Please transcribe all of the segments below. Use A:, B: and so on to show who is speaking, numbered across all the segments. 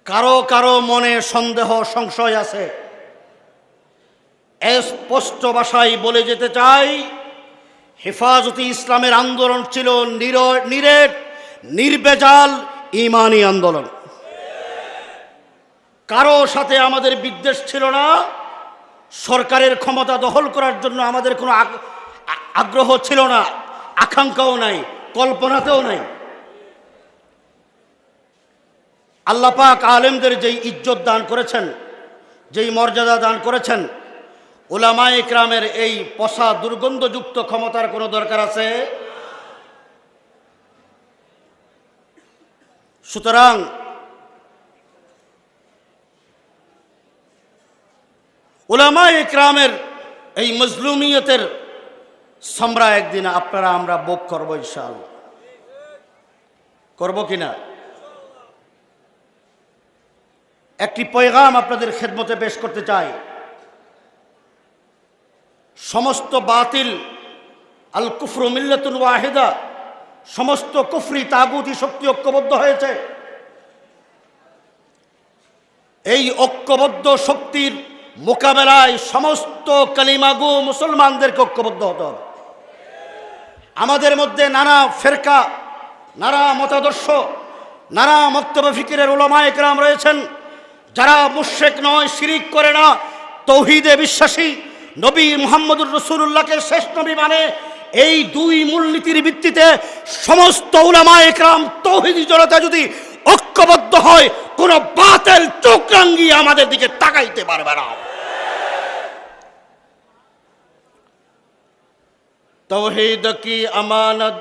A: কারো কারো মনে সন্দেহ সংশয় আছে, স্পষ্ট ভাষায় বলে যেতে চাই, হেফাজতে ইসলামের আন্দোলন ছিল নিরেট নির্ভেজাল ঈমানি আন্দোলন। কারো সাথে আমাদের বিদ্বেষ ছিল না, সরকারের ক্ষমতা দখল করার জন্য আমাদের কোনো আগ্রহ ছিল না, আকাঙ্ক্ষাও নাই, কল্পনাতেও নাই। আল্লাহ পাক আলেমদের যেই ইজ্জত দান করেছেন, যেই মর্যাদা দান করেছেন, উলামায়ে ইকরামের এই পচা দুর্গন্ধযুক্ত ক্ষমতার কোনো দরকার আছে? সুতরাং উলামায়ে ইকরামের এই মজলুমিয়তের সামরা একদিন আপনারা আমরা ভোগ করব ইনশাআল্লাহ। করব কিনা? একটি পয়গাম আপনাদের খেদমতে পেশ করতে চাই। সমস্ত বাতিল, আল কুফরু মিল্লাতুন ওয়াহিদা, সমস্ত কুফরি তাগুতি শক্তি ঐক্যবদ্ধ হয়েছে। এই ঐক্যবদ্ধ শক্তির মোকাবেলায় সমস্ত কালিমাগু মুসলমানদেরকে ঐক্যবদ্ধ হতে হবে। আমাদের মধ্যে নানা ফেরকা, নানা মতাদর্শ, নানা মক্তব ফিকিরের উলামায়ে কেরাম রয়েছেন, যারা মুশরিক নয়, শিরিক করে না, তৌহিদে বিশ্বাসী, নবী মুহাম্মদুর রাসূলুল্লাহকে শেষ নবী মানে। এই দুই মূলনীতির ভিত্তিতে সমস্ত উলামায়ে কেরাম তৌহিদি জনতা যদি ঐক্যবদ্ধ হয়, কোন বাতিল চোখ রাঙিয়ে আমাদের দিকে তাকাইতে পারবে না। तौहीद की अमानत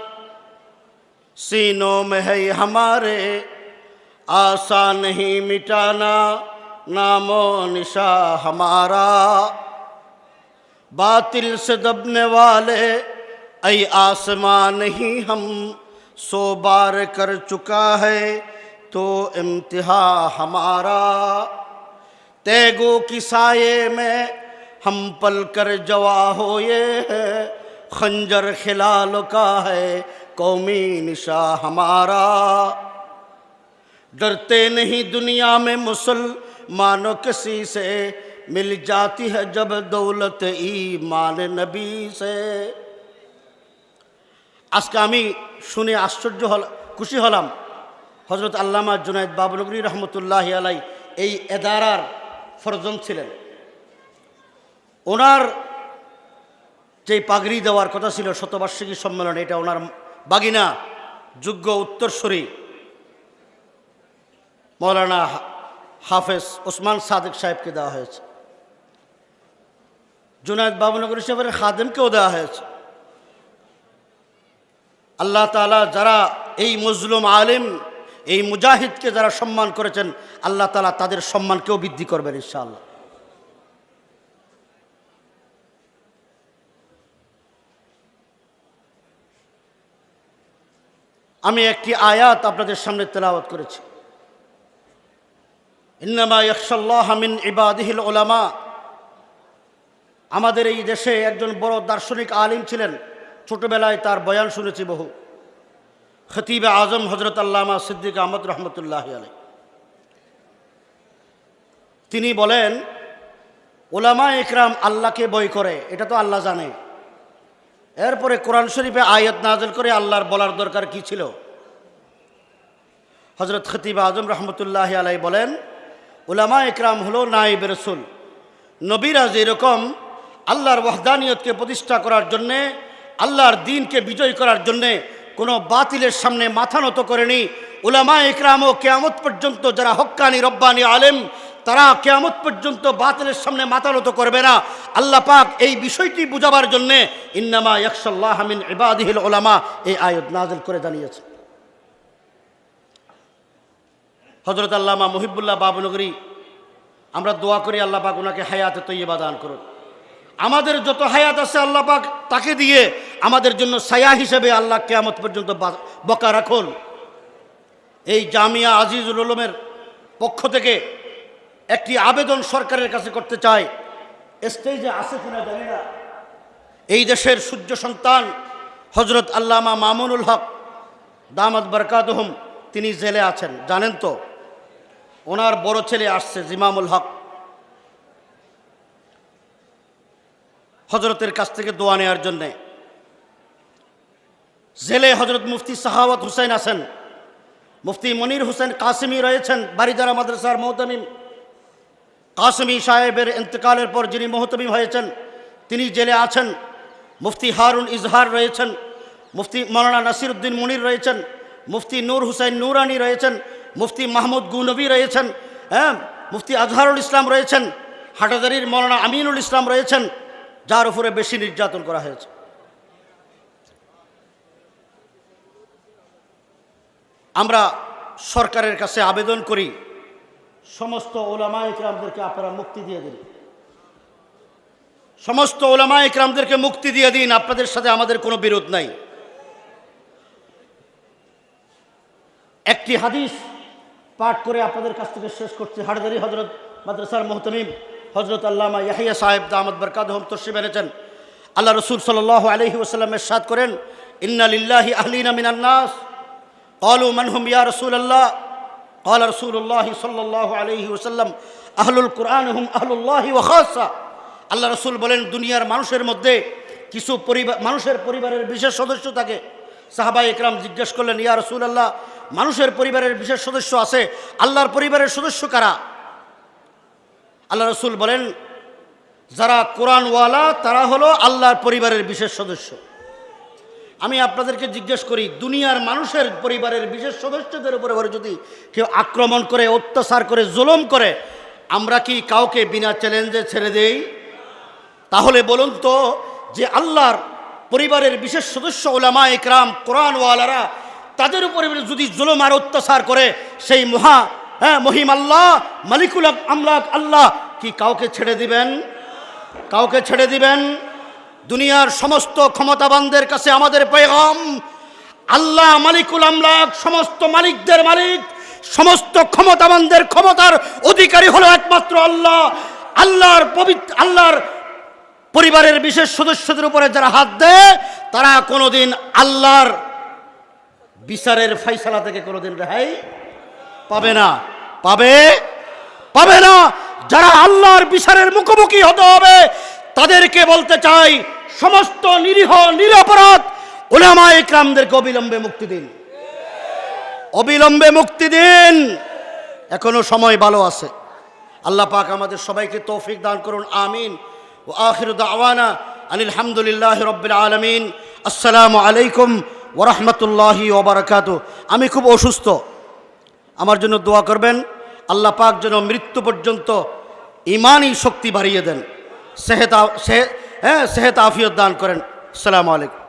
A: सीनों में है हमारे, आसान नहीं मिटाना नामो निशा हमारा। बातिल से दबने वाले ऐ आसमां नहीं हम, 100 बार कर चुका है तो इम्तिहा हमारा। तेगो की साये में हम पल कर जवा होए हैं, खंजर खिलाल का है कौमी निशा हमारा। डरते नहीं दुनिया में मुसलमानों किसी से, मिल जाती है जब दौलत ईमान नबी से। আজকে আমি শুনে খুশি হলাম, হযরত আল্লামা জুনায়েদ বাবনগরী রহমতুল্লাহি আলাই এই এদারার ফরজন ছিলেন। ওনার যে পাগড়ি দেওয়ার কথা ছিল শতবার্ষিকী সম্মেলনে, এটা ওনার বাগিনা যোগ্য উত্তরসূরি মৌলানা হাফেজ ওসমান সাদেক সাহেবকে দেওয়া হয়েছে। জুনায়েদ বাবনগরী সাহেবের খাদেমকেও দেওয়া হয়েছে। আল্লাহ তাআলা যারা এই মজলুম আলেম, এই মুজাহিদকে যারা সম্মান করেছেন, আল্লাহ তাআলা তাদের সম্মানকেও বৃদ্ধি করবেন ইনশাআল্লাহ। আমি একটি আয়াত আপনাদের সামনে তেলাওয়াত করেছি, ইন্নামা ইয়াখশাল্লাহ মিন ইবাদিহিল উলামা। আমাদের এই দেশে একজন বড় দার্শনিক আলিম ছিলেন, ছোটবেলায় তার বয়ান শুনেছি বহু, খতিবে আজম হযরত আল্লামা সিদ্দিক আহমদ রহমতুল্লাহি আলাইহি। তিনি বলেন, উলামায়ে ইকরাম আল্লাহকে ভয় করে, এটা তো আল্লাহ জানে। এরপরে কোরআন শরীফে আয়াত নাযিল করে আল্লাহর বলার দরকার কি ছিল? হযরত খতিবে আজম রহমতুল্লাহি আলাইহি বলেন, উলামায়ে ইকরাম হলো নায়েবে রাসূল। নবীরা যেরকম আল্লাহর ওয়াহদানিয়তকে প্রতিষ্ঠা করার জন্যে, আল্লাহর দ্বীনকে বিজয় করার জন্যে কোনো বাতিলের সামনে মাথা নত করেনি, উলামায়ে ইকরামও কিয়ামত পর্যন্ত যারা হক্কানি রব্বানি আলেম, তারা কিয়ামত পর্যন্ত বাতিলের সামনে মাথা নত করবে না। আল্লাহ পাক এই বিষয়টি বুঝাবার জন্যে ইন্নামা ইয়াখশাল্লাহ মিন ইবাদিহিল উলামা এই আয়াত নাযিল করে জানিয়েছে। হযরত আল্লামা মুহিবুল্লাহ বাবনগরী, আমরা দোয়া করি আল্লাহ পাক ওনাকে হায়াতে তৈয়বা দান করুন। আমাদের যত হায়াত আছে আল্লাহ পাক তাকে দিয়ে আমাদের জন্য ছায়া হিসেবে আল্লাহ কিয়ামত পর্যন্ত বকা রাখুন। এই জামিয়া আজিজুল উলুমের পক্ষ থেকে একটি আবেদন সরকারের কাছে করতে চাই, স্টেজে আছে কিনা জানি না, এই দেশের সূর্য সন্তান হযরত আল্লামা মামুনুল হক দামাত বরকাতুহুম তিনি জেলে আছেন, জানেন তো। ওনার বড় ছেলে আসছে জিমামুল হক, হজরতের কাছ থেকে দোয়া নেওয়ার জন্যে। জেলে হজরত মুফতি সাহাওয়াত হুসেন আছেন, মুফতি মনির হোসেন কাসেমি রয়েছেন, বারিজারা মাদ্রাসার মোহতামিম। কাসেমি সাহেবের ইন্তেকালের পর যিনি মোহতামিম হয়েছেন তিনি জেলে আছেন। মুফতি হারুন ইজহার রয়েছেন, মুফতি মৌলানা নাসিরউদ্দিন মুনির রয়েছেন, মুফতি নূর হুসাইন নুরানি রয়েছেন, মুফতি মাহমুদ গুনবী রয়েছেন, মুফতি আজহারুল ইসলাম রয়েছেন, হাটাজারির মৌলানা আমিনুল ইসলাম রয়েছেন, যার উপরে বেশি নির্যাতন করা হয়েছে। আমরা সরকারের কাছে আবেদন করি, সমস্ত ওলামায়ে ইকরামদেরকে আপনারা মুক্তি দিয়ে দিন, সমস্ত ওলামায়ে ইকরামদেরকে মুক্তি দিয়ে দিন। আপনাদের সাথে আমাদের কোনো বিরোধ নাই। একটি হাদিস পাঠ করে আপনাদের কাছ থেকে শেষ করছি। হাটদারি হজরত মাদ্রাসার মোহতামিম হজরত আল্লামা ইয়াহিয়া সাহেব দামাত বরকাতুহুম তশরিফ এনেছেন। আল্লাহ রসুল সাল্লাল্লাহু আলাইহি ওয়াসাল্লাম ইরশাদ করেন, ইন্না লিল্লাহি আহলিনা মিনান নাস ক্বালু মান হুম ইয়া রাসূলুল্লাহ ক্বাল রাসূলুল্লাহ সাল্লাল্লাহু আলাইহি ওয়াসাল্লাম আহলুল কুরআন হুম আহলুল্লাহি ওয়া খাসসা। আল্লাহ রসুল বলেন, দুনিয়ার মানুষের মধ্যে কিছু মানুষের পরিবারের বিশেষ সদস্য থাকে। সাহাবায়ে ইকরাম জিজ্ঞেস করলেন, ইয়া রাসূলুল্লাহ, মানুষের পরিবারের বিশেষ সদস্য আছে, আল্লাহর পরিবারের সদস্য কারা? আল্লাহ রসুল বলেন, যারা কোরআনওয়ালা তারা হলো আল্লাহর পরিবারের বিশেষ সদস্য। আমি আপনাদেরকে জিজ্ঞেস করি, দুনিয়ার মানুষের পরিবারের বিশেষ সদস্যদের উপরে যদি কেউ আক্রমণ করে, অত্যাচার করে, জুলুম করে, আমরা কি কাউকে বিনা চ্যালেঞ্জে ছেড়ে দেই? তাহলে বলুন তো, যে আল্লাহর পরিবারের বিশেষ সদস্য উলামায়ে ইকরাম কোরআনওয়ালারা, তাদের উপরে যদি জুলুম আর অত্যাচার করে, সেই মহিম আল্লাহ, মালিকুল আমলাক আল্লাহ কি কাউকে ছেড়ে দিবেন? কাউকে ছেড়ে দিবেন? দুনিয়ার সমস্ত ক্ষমতাবানদের কাছে আমাদের পেগাম, আল্লাহ মালিকুল আমলাক, সমস্ত মালিকদের মালিক, সমস্ত ক্ষমতাবানদের ক্ষমতার অধিকারী হলো একমাত্র আল্লাহ। আল্লাহর পরিবারের বিশেষ সদস্যদের উপরে যারা হাত দেয়, তারা কোনোদিন আল্লাহর বিচারের ফাইসালা থেকে কোনোদিন রেহাই পাবে না। পাবে না। যারা আল্লাহর বিচারের মুখোমুখি হতে হবে, তাদেরকে বলতে চাই, সমস্ত নিরীহ নিরপরাধ উলামায়ে ইকরামদেরকে অবিলম্বে মুক্তি দিন, অবিলম্বে মুক্তি দিন। এখনো সময় ভালো আছে। আল্লাহ পাক আমাদের সবাইকে তৌফিক দান করুন, আমিন। ওয়া আখিরু দাওয়ানা আনিল হামদুলিল্লাহি রাব্বিল আলামিন। আসসালামু আলাইকুম ওয়া রাহমাতুল্লাহি ওয়া বারাকাতুহু। আমি খুব অসুস্থ, আমার জন্য দোয়া করবেন। আল্লাহ পাক যেন মৃত্যু পর্যন্ত ঈমানি শক্তি বাড়িয়ে দেন, সেহত আফিয়ত দান করেন। আসসালামু আলাইকুম।